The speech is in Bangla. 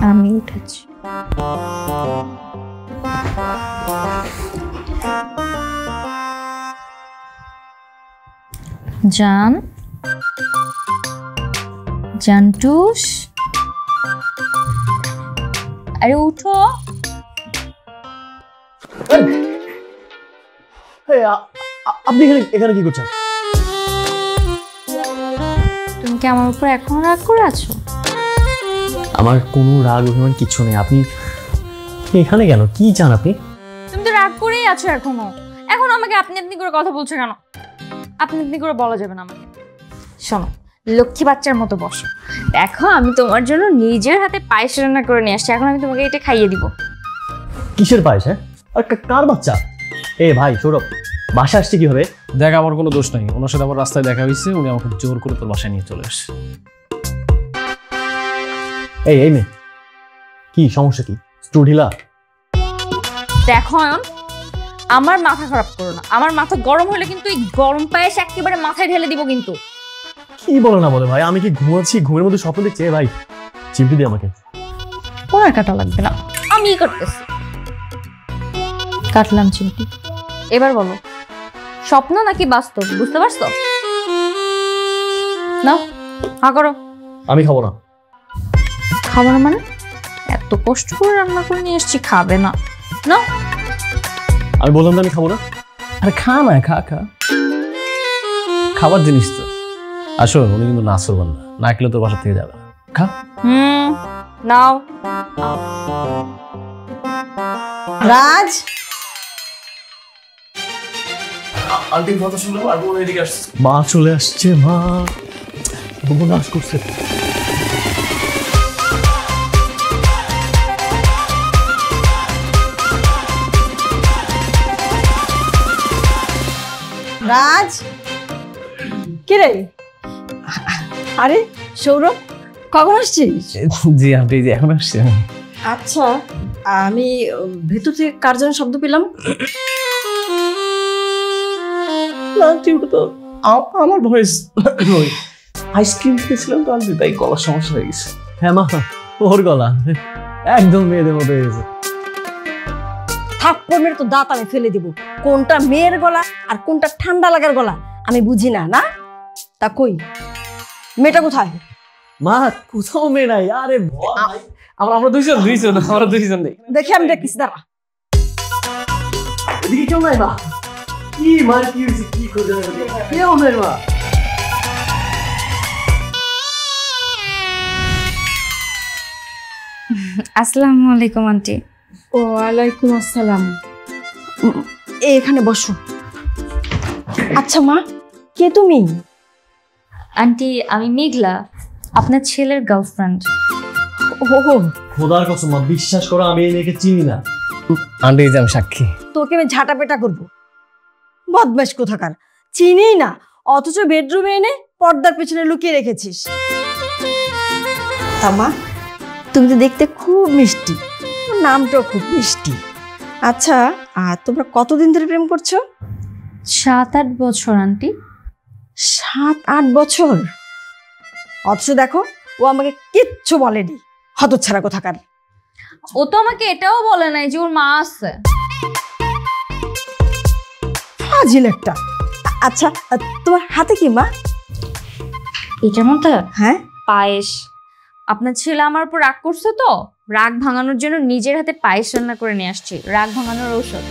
আমি উঠেছি। জান, জান্টুস, আরে উঠো। আপনি এখানে কি করছেন? তুমি কি আমার উপর এখনো রাগ করে আছো? আমার কোনো রাগ অভিমান কিছু নেই। আপনি এখানে কেন? কি চান আপনি? তুমি তো রাগ করেই আছো এখনো। এখন আমাকে আপনি আপনি করে কথা বলছো কেন? আপনি আপনি করে বলা যাবে না আমাকে। শোনো, লক্ষ্মী বাচ্চার মতো বসো। দেখো, আমি তোমার জন্য নিজের হাতে পায়েস রান্না করে নিয়ে আসছি। এখন আমি তোমাকে এটা খাইয়ে দিব। কিসের পায়েস? হ্যাঁ, আর কার বাচ্চা? ভাই সৌরভ, বাসা আসছে কিভাবে? দেখ, আমার কোনো দোষ নাই। ওনার সাথে আমার রাস্তায় দেখা হয়েছে, উনি আমাকে জোর করে তোর বাসায় নিয়ে চলে আসছে। এই মেয়ে, কি সমস্যা? কি স্টুডিলা? দেখো আমার মাথা খারাপ করো না। আমার মাথা গরম হলে কিন্তু এই গরম পায়েস একেবারে মাথায় ঢেলে দিব কিন্তু। কি বলে না বলে ভাই, আমি কি ঘুমাচ্ছি? ঘুমের মধ্যে স্বপ্ন দেখছি? ভাই চিমটি দিয়ে আমাকে। তোমার কাটা লাগবে না, আমি করতেছি। কাটলাম চিমটি। এবার বলো, স্বপ্ন নাকি বাস্তব? বুঝতে পারছো? নাও, হা করো। আমি খাবো না। খাবো না মানে? এত কষ্ট করে রান্না করে নিয়ে এসেছি, খাবে না? নাও। আমি বললাম না আমি খাবো না। আরে খা না, খা খা, খাবার জিনিস তো। আসো, উনি কিন্তু নাসর বান্দা, না খেলে তোর বাসা থেকে যাবে না। খা। নাও। রাজ, আন্টির কথা শুনলাম আর বোন এদিকে আসছে। মা চলে আসছে। মা নাশ করছে। রাজ, কি রে? আরে সৌরভ, কখন আসছিস? জি আন্টি, জি এখন আসছি আমি। আচ্ছা, আমি ভেতর থেকে কার যেন শব্দ পেলাম। আন্টি ওটা তো আমার ভয়েস। আইসক্রিম খেয়েছিলাম তো আন্টি, তাই গলার সমস্যা হয়ে গেছে। হ্যাঁ মা, ওর গলা একদম মেয়েদের মতো হয়ে গেছে। থাপ্পড় মেরে তো দাঁত আমি ফেলে দিব। কোনটা মেয়ের গলা আর কোনটা ঠান্ডা লাগার গলা আমি বুঝি না। না তা কই মেয়েটা কোথায়? মা কোথাও মেয়ে নাই। আরে আমরা দুইজন নেই। দেখি আমি দেখছি, দাঁড়া। এদিকে কেউ নাই মা? কি মা, কি হয়েছে? কি করে কেউ নাই মা? আসসালামু আলাইকুম আন্টি। ওয়ালাইকুম আসসালাম। এখানে বসো। আচ্ছা মা, কে তুমি? আন্টি, আমি মেঘলা, আপনার ছেলের গার্লফ্রেন্ড। ওহো, খোদার কসম মা, বিশ্বাস করো আমি এই মেয়েকে চিনি না। আন্টি এই যে আমি সাক্ষী। তোকে আমি ঝাঁটা পেটা করবো। বদমাশ কোথাকার, চিনি না, অথচ বেডরুমে এনে পর্দার পেছনে লুকিয়ে রেখেছিস। মা, তুমি তো দেখতে খুব মিষ্টি, নামটাও খুব মিষ্টি। আচ্ছা, তোমরা কতদিন ধরে প্রেম করছো? 7-8 বছর আন্টি। 7-8 বছর? অথচ দেখো, ও আমাকে কিচ্ছু বলেনি, হতচ্ছাড়া কোথাকার। ও তো আমাকে এটাও বলে নাই যে ওর মা আছে। ফাজিল একটা। আচ্ছা, তোমার হাতে কি মা? এটার মধ্যে? হ্যাঁ, পায়েস। আপনার ছেলে আমার উপর রাগ করছে তো, রাগ ভাঙানোর জন্য নিজের হাতে পায়েস রান্না করে নিয়ে আসছি। রাগ ভাঙানোর ঔষধ।